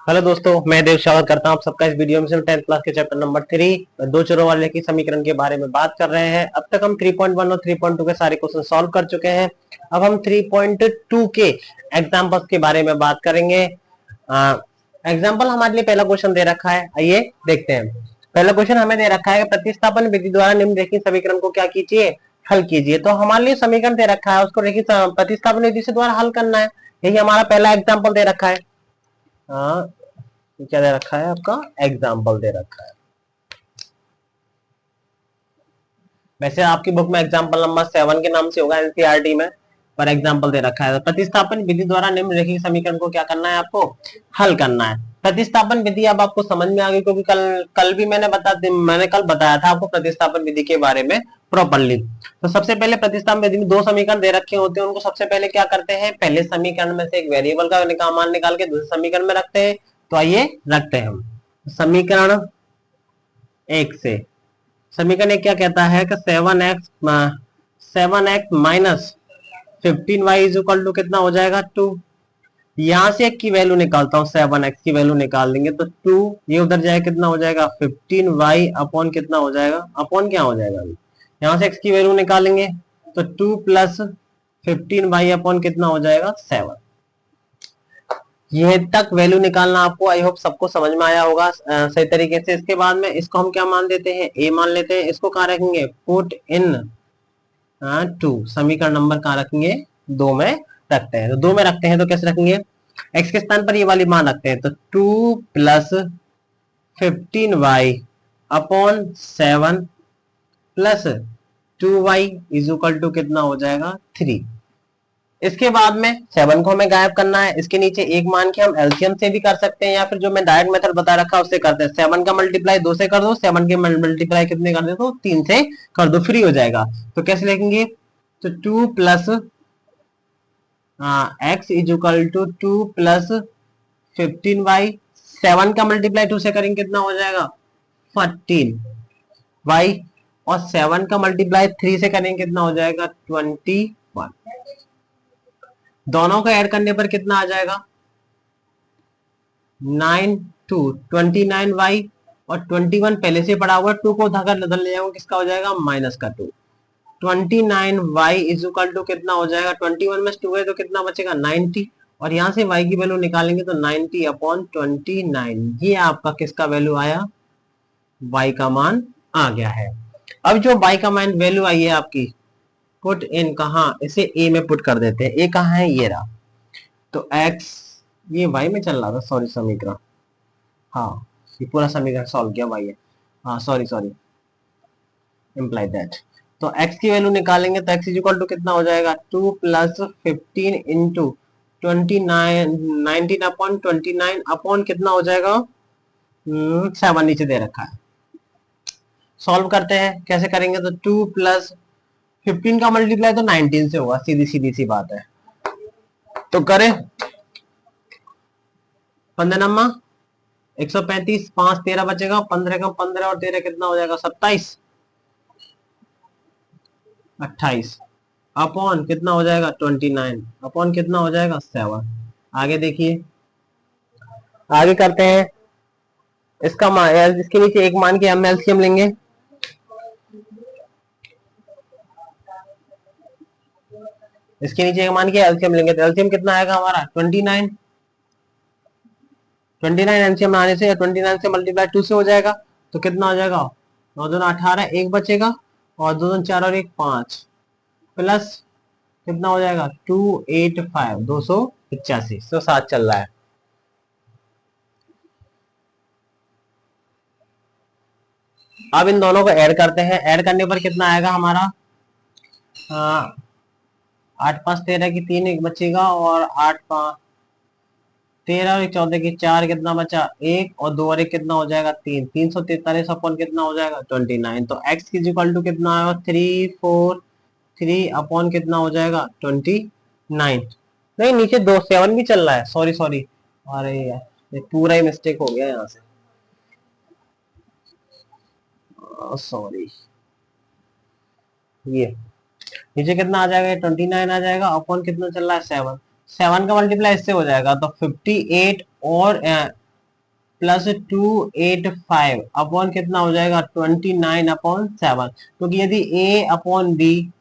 Hello दोस्तों, मैं देव स्वागत करता हूं आप सबका इस वीडियो में। 10th क्लास के चैप्टर नंबर 3 दो चरों वाले की समीकरण के बारे में बात कर रहे हैं। अब तक हम 3.1 और 3.2 के सारे क्वेश्चन सॉल्व कर चुके हैं। अब हम 3.2 के एग्जाम्पल्स के बारे में बात करेंगे। एग्जाम्पल हमारे लिए पहला क्वेश्चन दे रखा है, आइए देखते हैं। पहला क्वेश्चन हमें दे रखा है, प्रतिस्थापन विधि द्वारा निम्नलिखित समीकरण को क्या कीजिए, हल कीजिए। तो हमारे लिए समीकरण दे रखा है, उसको रेखित प्रतिस्थापन विधि से द्वारा हल करना है। यही हमारा पहला एग्जाम्पल दे रखा है। क्या दे रखा है, आपका एग्जाम्पल दे रखा है। वैसे आपकी बुक में एग्जाम्पल नंबर 7 के नाम से होगा एनसीईआरटी में, पर एग्जाम्पल दे रखा है। प्रतिस्थापन विधि द्वारा निम्नलिखित समीकरण को क्या करना है, आपको हल करना है। प्रतिस्थापन विधि अब आपको समझ में आ गई, क्योंकि कल भी मैंने कल बताया था आपको प्रतिस्थापन विधि के बारे में प्रॉपरली। तो सबसे पहले प्रतिस्थापन विधि में दो समीकरण दे रखे होते हैं, उनको सबसे पहले क्या करते हैं, पहले समीकरण में से एक वेरिएबल का मान निकाल के दूसरे समीकरण में रखते हैं। तो आइए रखते हैं हम समीकरण एक से। समीकरण एक क्या कहता है कि 7x minus 15y is equal to कितना हो जाएगा, 2। यहां से एक की वैल्यू निकालता हूं, 7x की वैल्यू निकाल देंगे तो 2, ये उधर जाए कितना हो जाएगा 15y अपॉन कितना हो जाएगा, अपॉन क्या हो जाएगा, यहां से x की वैल्यू निकालेंगे तो 2 प्लस 15y अपॉन कितना हो जाएगा 7। ये तक वैल्यू निकालना आपको आई होप सबको समझ में आया होगा सही तरीके से। इसके बाद में इसको हम क्या मान देते हैं, ए मान लेते हैं। इसको कहाँ रखेंगे, पुट इन 2, समीकरण नंबर कहाँ रखेंगे, 2 में रखते हैं। तो 2 में रखते हैं तो कैसे रखेंगे, x के स्थान पर ये वाली मान रखते हैं तो 2 plus 15y upon 7 plus 2y is equal to कितना हो जाएगा 3। इसके बाद में 7 को हमें गायब करना है। इसके नीचे एक मान के हम एलसीएम से भी कर सकते हैं, या फिर जो मैं डायरेक्ट मेथड बता रखा है उससे करते हैं। 7 का मल्टीप्लाई 2 से कर दो, 7 के मल्टीप्लाई कितने कर दो, 3 से कर दो, फ्री हो जाएगा। तो कैसे लिखेंगे, तो 2 plus X is equal to 2 plus 15y। 7 का मल्टीप्लाई 2 से करेंगे कितना हो जाएगा 14y, और 7 का मल्टीप्लाई 3 से करेंगे कितना हो जाएगा 21। दोनों को ऐड करने पर कितना आ जाएगा 9 2 29y, और 21 पहले से पड़ा हुआ, 2 को उठाकर इधर ले जाओगे किसका हो जाएगा माइनस का 2। 29y इज इक्वल टू कितना हो जाएगा, 21 में 2 है तो कितना बचेगा 90, और यहां से y की वैल्यू निकालेंगे तो 90 अपॉन 29। ये आपका किसका वैल्यू आया, y का मान आ गया है। अब जो y का मान वैल्यू आई है आपकी, पुट इन कहा, इसे a में पुट कर देते हैं। a कहाँ है, ये रहा। तो x, ये y में चल रहा था, सॉरी समीकरण, हाँ ये पूरा समीकरण सॉल्व किया y है, हाँ सॉरी सॉरी, इम्प्लाई दैट। तो x की वैल्यू निकालेंगे तो x इज इक्वल टू कितना हो जाएगा 2 प्लस 15 इंटू 29, 19 अपॉन 29 अपॉन कितना हो जाएगा 7 नीचे दे रखा है। सॉल्व करते हैं, कैसे करेंगे, तो 2 प्लस 15 का मल्टीप्लाई तो 19 से होगा, सीधी सीधी सी बात है। तो करें 15 नम्मा 135, 5 13 बचेगा, 15 का 15 और 13 कितना हो जाएगा 27, 28 अपॉन कितना हो जाएगा 29 अपॉन कितना हो जाएगा 7। आगे देखिए, आगे करते हैं। इसका मान, इसके नीचे एक मान के हम एलसीएम लेंगे। इसके नीचे एक मान के एलसीएम लेंगे तो एलसीएम कितना आएगा हमारा 29। 29 एलसीएम आने से 29 से मल्टीप्लाई 2 से हो जाएगा तो कितना हो जाएगा 9 2 18, एक बचेगा, और 2 2 4 और 1 5, प्लस कितना हो जाएगा 285, 285, 107 चल रहा है। अब इन दोनों को ऐड करते हैं, ऐड करने पर कितना आएगा हमारा 8 5 13 की 3, एक बचेगा, और 8 5 13 और 14 की 4, कितना बचा 1, और 2 और 1 कितना हो जाएगा 3, 343 अपॉन कितना हो जाएगा 29। तो x इज इक्वल टू कितना आएगा 343 अपॉन कितना हो जाएगा 29। नहीं नीचे 2 7 भी चल रहा है, सॉरी सॉरी, अरे यार ये पूरा ही मिस्टेक हो गया यहाँ से, सॉरी। ये नीचे कितना आ जाएगा 29 आ जाएगा, अपॉन कितना चल रहा है 7। 7 का मल्टीप्लाई इससे हो जाएगा तो 58, और प्लस 285 अपॉन कितना हो जाएगा 29/7, क्योंकि यदि a अपॉन बी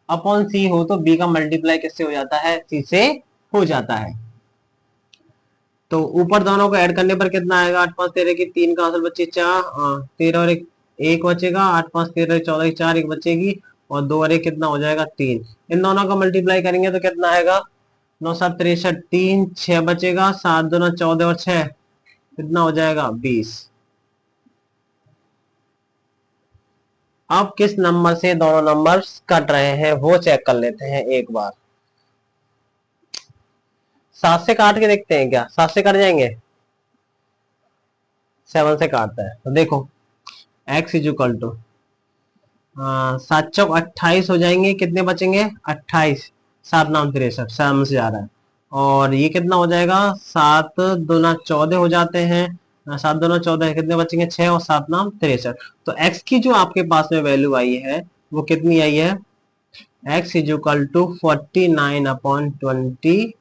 अपॉन सी हो तो b का मल्टीप्लाई किससे हो जाता है, c से हो जाता है। तो ऊपर दोनों को ऐड करने पर कितना आएगा, 8 5 13 की 3 का आंसर बच्चे 4, 13 और एक बचेगा, 8 5 13 14 की 4 एक बचेगी, और 2 और 1 कितना हो जाएगा 3। इन दोनों का मल्टीप्लाई करेंगे तो कितना आएगा 9 7 63, 3 6 बचेगा, 7 2 14 और 6 कितना हो जाएगा 20। अब किस नंबर से दोनों नंबर्स कट रहे हैं वो चेक कर लेते हैं एक बार। 7 से काट के देखते हैं क्या, 7 से कट जाएंगे, 7 से काटता है तो देखो x इज इक्वल टू 7 चौक 28 हो जाएंगे, कितने बचेंगे 28, 7 9 63, समझ से जा रहा है। और ये कितना हो जाएगा 7 2 14 हो जाते हैं, 7 2 14 कितने बचेंगे 6 और 7 9 63। तो x की जो आपके पास में वैल्यू आई है वो कितनी आई है, x इज इक्वल टू 49/29।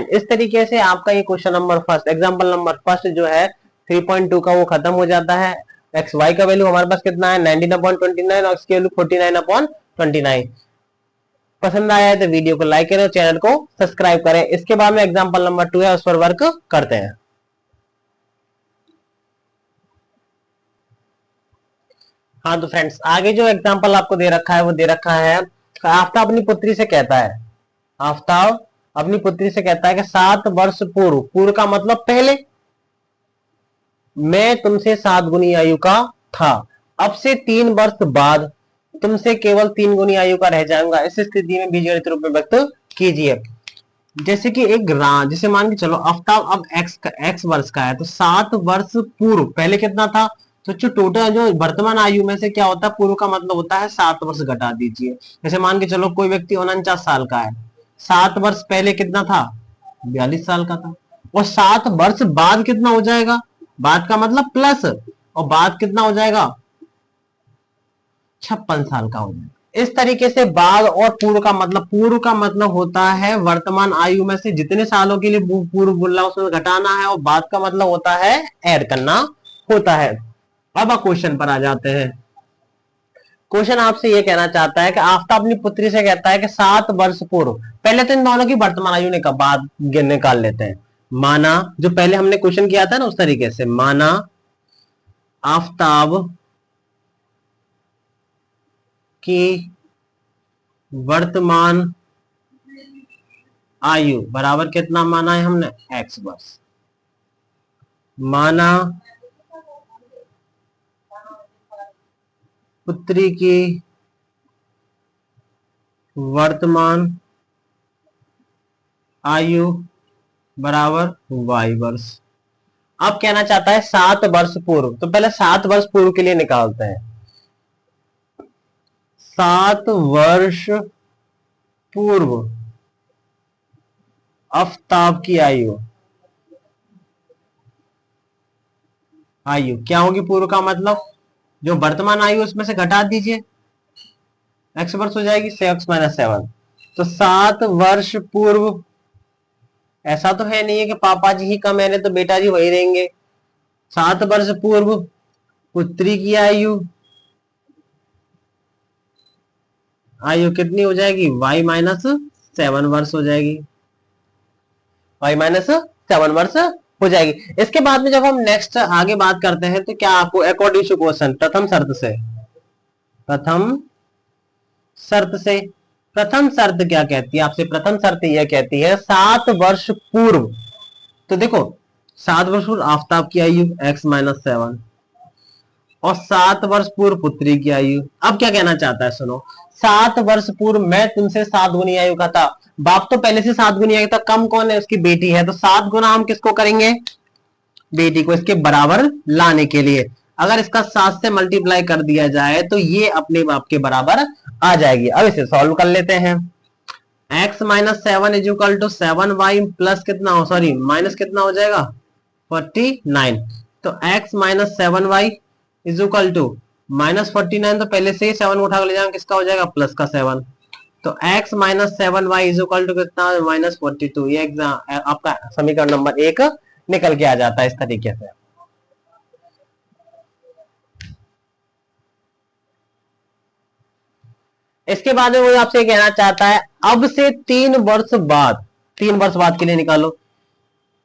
इस तरीके से आपका ये question number first, example number first जो है 3.2 का वो खत्म हो जाता है। एक्स वाई का वैल्यू हमारे पास कितना है 19/29 और इसकी वैल्यू 49/29। पसंद आया है तो वीडियो को लाइक करें और चैनल को सब्सक्राइब करें। इसके बाद में एग्जांपल नंबर 2 है, उस पर वर्क करते हैं। हाँ तो फ्रेंड्स आगे जो एग्जांपल आपको दे रखा है वो दे रखा है, आफ्ताब अपनी पुत्री से कहता है, आफ्ताब अपनी पुत्री से कहता है कि 7 वर्ष पूर्व, पूर्व का मतलब पहले, मैं तुमसे 7 गुनी आयु का था, अब से 3 वर्ष बाद तुमसे केवल 3 गुनी आयु का रह जाऊंगा, इस स्थिति में बीजगणित रूप में व्यक्त कीजिए। जैसे कि एक जैसे मान के चलो आफ्ताब अब एक्स वर्ष का है, तो 7 वर्ष पूर्व पहले कितना था, तो जो टोटल जो वर्तमान आयु में से क्या होता है, पूर्व का मतलब होता है 7 वर्ष घटा दीजिए। जैसे मान के चलो कोई व्यक्ति 49 साल का है, 7 वर्ष पहले कितना था 42 साल का था, और 7 वर्ष बाद कितना हो जाएगा, बाद का मतलब प्लस, और बाद कितना हो जाएगा 56 साल का हो जाएगा। इस तरीके से बाद और पूर्व का मतलब, पूर्व का मतलब होता है वर्तमान आयु में से जितने सालों के लिए पूर्व बोल रहा है उसमें घटाना है, और बाद का मतलब होता है ऐड करना होता है। अब क्वेश्चन पर आ जाते हैं। क्वेश्चन आपसे ये कहना चाहता है कि आफ्ताब अपनी पुत्री से कहता है कि 7 वर्ष पूर्व, पहले तो इन दोनों की वर्तमान आयु ने बाद निकाल लेते हैं। माना जो पहले हमने क्वेश्चन किया था ना उस तरीके से, माना आफ्ताब की वर्तमान आयु बराबर कितना माना है हमने x वर्ष, माना पुत्री की वर्तमान आयु बराबर y वर्ष। अब कहना चाहता है 7 वर्ष पूर्व, तो पहले 7 वर्ष पूर्व के लिए निकालते हैं। 7 वर्ष पूर्व आफ्ताब की आयु, आयु क्या होगी पूर्व का मतलब, जो वर्तमान आयु उसमें से घटा दीजिए, x वर्ष हो जाएगी 6x-7। तो 7 वर्ष पूर्व, ऐसा तो है नहीं है कि पापा जी ही कम है तो बेटा जी वही रहेंगे। 7 वर्ष पूर्व पुत्री की आयु, आयु कितनी हो जाएगी y-7 वर्ष हो जाएगी, y-7 वर्ष हो जाएगी। इसके बाद में जब हम नेक्स्ट आगे बात करते हैं तो क्या आपको अकॉर्डिंग टू क्वेश्चन प्रथम शर्त से, प्रथम शर्त क्या कहती है आपसे, प्रथम शर्त यह कहती है 7 वर्ष पूर्व, तो देखो 7 वर्ष पूर्व आफ्ताब की आयु x-7 और 7 वर्ष पूर्व पुत्री की आयु। अब क्या कहना चाहता है सुनो, 7 वर्ष पूर्व मैं तुमसे 7 गुनी आयु का था, बाप तो पहले से 7 गुनी आयु था, कम कौन है उसकी बेटी है, तो 7 गुना हम किसको करेंगे बेटी को, इसके बराबर लाने के लिए। अगर इसका 7 से मल्टीप्लाई कर दिया जाए तो ये अपने बाप के बराबर आ जाएगी। अब इसे सॉल्व कर लेते हैं। x-7 is equal to 7y plus कितना हो, सॉरी माइनस कितना हो जाएगा 49। तो x-7y इज इक्वल टू -49, तो पहले से ही 7 उठा कर ले जाएंगे, किसका हो जाएगा प्लस का 7। तो x minus 7y is equal to कितना, -42। ये एग्जाम आपका समीकरण नंबर 1 निकल के आ जाता है इस तरीके से। इसके बाद में वो आपसे कहना चाहता है अब से 3 वर्ष बाद, 3 वर्ष बाद के लिए निकालो,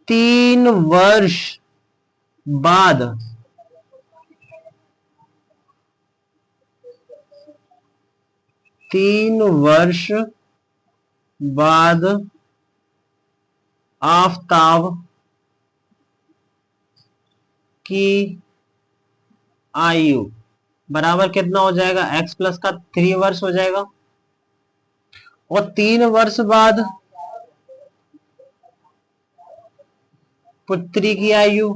3 वर्ष बाद 3 वर्ष बाद आफताब की आयु बराबर कितना हो जाएगा, x प्लस का 3 वर्ष हो जाएगा। और 3 वर्ष बाद पुत्री की आयु,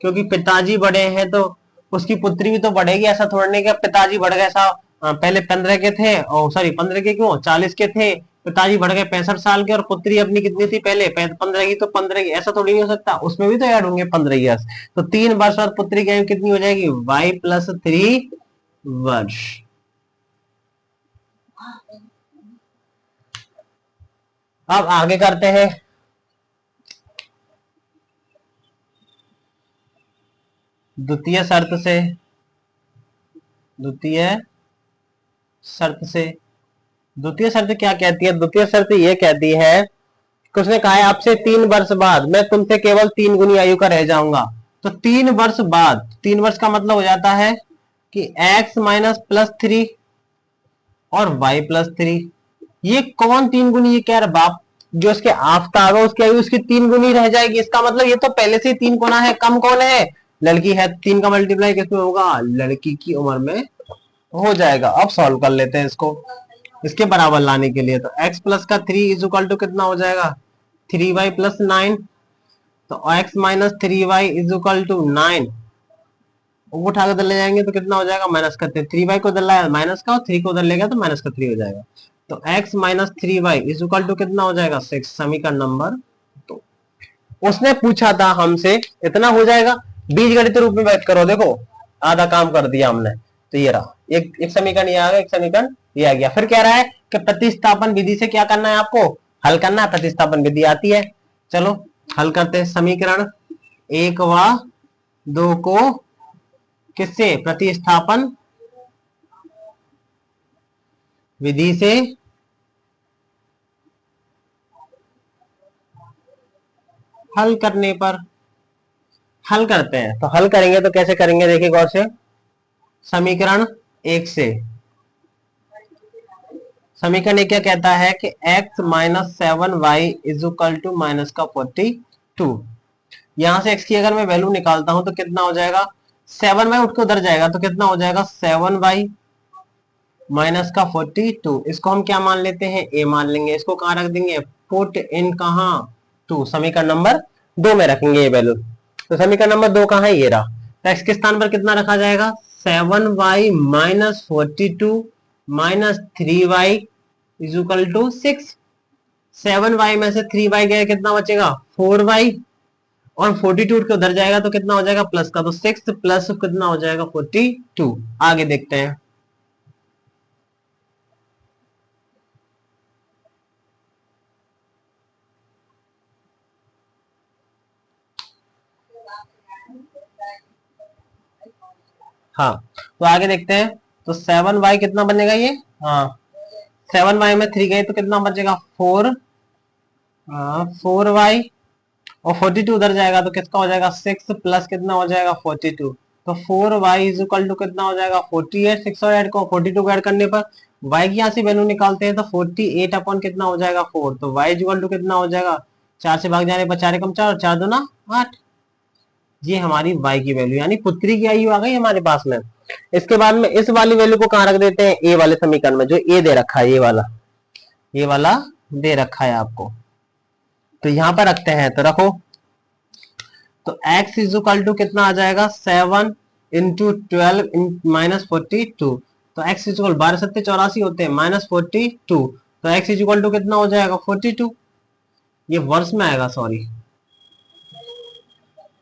क्योंकि पिताजी बड़े हैं तो उसकी पुत्री भी तो बढ़ेगी, ऐसा थोड़ा नहीं कि पिताजी बढ़ गए, ऐसा पहले 15 के थे, और सॉरी 15 के क्यों, 40 के थे, पिताजी बढ़ गए 65 साल के, और पुत्री अपनी कितनी थी पहले 15 की, तो 15 की, ऐसा थोड़ी नहीं हो सकता, उसमें भी तो ऐड होंगे 15 ईयर्स। तो 3 वर्ष बाद पुत्री की आयु कितनी हो जाएगी, y+3 वर्ष। अब आगे करते हैं, द्वितीय शर्त से, द्वितीय शर्त क्या कहती है, द्वितीय शर्त ये कहती है कि उसने कहा है आपसे 3 वर्ष बाद मैं तुमसे केवल 3 गुनी आयु का रह जाऊंगा। तो 3 वर्ष बाद, 3 वर्ष का मतलब हो जाता है कि x माइनस प्लस 3 और y+3, ये कौन 3 गुनी, ये कह रहा बाप जो इसके आफताब है उसकी आयु उसकी 3 गुनी रह जाएगी। इसका मतलब ये तो पहले से 3 गुना है, कम कौन है, लड़की है। 3 का मल्टीप्लाई किसमें होगा, लड़की की उम्र में हो जाएगा। अब सॉल्व कर लेते हैं इसको, इसके बराबर लाने के लिए। तो x प्लस का 3 इज इक्वल टू कितना हो जाएगा, 3y+9। तो x minus 3y is equal to 9, उठा कर ले जाएंगे तो कितना हो जाएगा, माइनस का 3y को उधर लाया माइनस का, और 3 को उधर ले गया तो माइनस का 3 हो जाएगा। तो x minus 3y is equal to कितना हो जाएगा, 6। समीकरण नंबर 2। उसने पूछा था हमसे, इतना हो जाएगा, बीजगणित रूप में व्यक्त करो। देखो आधा काम कर दिया हमने। तो ये रहा, एक समीकरण ये आ गया, एक समीकरण ये आ गया। फिर कह रहा है कि प्रतिस्थापन विधि से क्या करना है, आपको हल करना है। प्रतिस्थापन विधि आती है, चलो हल करते हैं। समीकरण 1 व 2 को किससे, प्रतिस्थापन विधि से हल करने पर हल करते हैं। तो हल करेंगे तो कैसे करेंगे, देखिए गौर से। समीकरण 1 से, समीकरण 1 क्या कहता है कि x minus 7y is equal to minus का 42। यहां से x की अगर मैं वैल्यू निकालता हूं तो कितना हो जाएगा, 7y उठ के उधर जाएगा तो कितना हो जाएगा, 7y माइनस का 42। इसको हम क्या मान लेते हैं, a मान लेंगे। इसको कहां रख देंगे, पुट इन कहां, 2, समीकरण नंबर 2 में रखेंगे ये वैल्यू। तो समीकरण नंबर 2 कहां है, ये रहा। तो x के स्थान पर कितना रखा जाएगा, 7y minus 42 minus 3y is equal to 6। 7y में से 3y गया, कितना बचेगा, 4y, और 42 के उधर जाएगा तो कितना हो जाएगा, प्लस का। तो 6 प्लस कितना हो जाएगा, 42। आगे देखते हैं। हाँ तो आगे देखते हैं। तो 7y कितना बनेगा ये, हाँ 7y में 3 गए तो कितना बचेगा, 4y, और 42 उधर जाएगा तो किसका हो जाएगा, 6 प्लस कितना हो जाएगा, 42। तो 4y इज इक्वल टू कितना हो जाएगा, 48। 6 और ऐड को 42 को ऐड करने पर y की यहाँ से वैल्यू निकालते हैं तो 48 अपॉन कितना हो जाएगा, 4। तो y इज इक्वल टू कितना हो जाएगा, 4 से भाग जाने पर 4 एकम 4 और 4 दूना 8। ये हमारी y की वैल्यू यानी पुत्री की आयु आ गई हमारे पास में। इसके बाद में इस वाली वैल्यू को कहां रख देते हैं, ए वाले समीकरण में, जो ए दे रखा है, ये वाला दे रखा है आपको, तो यहां पर रखते हैं। तो रखो, तो x इज इक्वल टू कितना आ जाएगा, 7 इंटू 12 माइनस 42। तो x इज इक्वल 12 7 84 होते हैं, माइनस 42। तो x इज इक्वल टू कितना हो जाएगा, 42। ये वर्ष में आएगा, सॉरी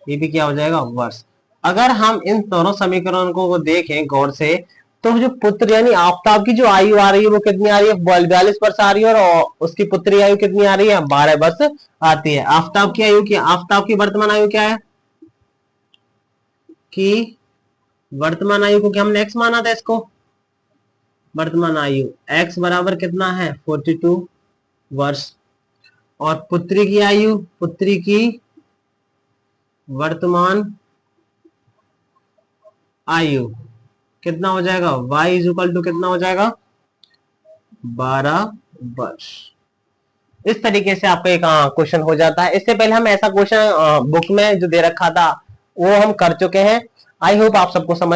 ये भी क्या हो जाएगा, वर्ष। अगर हम इन दोनों समीकरणों को देखें गौर से तो जो पुत्र यानी आफ्ताब की जो आयु आ रही है वो कितनी आ रही है, 42 वर्ष आ रही है, और उसकी पुत्री आयु कितनी आ रही है, 12 वर्ष आती है। आफ्ताब की आयु, की आफ्ताब की वर्तमान आयु क्या है, कि वर्तमान आयु को क्या हमने एक्स माना था, इसको वर्तमान आयु एक्स बराबर कितना है 42 वर्ष, और पुत्री की आयु, पुत्री की वर्तमान आयु कितना हो जाएगा, y इज इक्वल टू कितना हो जाएगा 12 वर्ष। इस तरीके से आपका एक क्वेश्चन हो जाता है। इससे पहले हम ऐसा क्वेश्चन बुक में जो दे रखा था वो हम कर चुके हैं। आई होप आप सबको समझ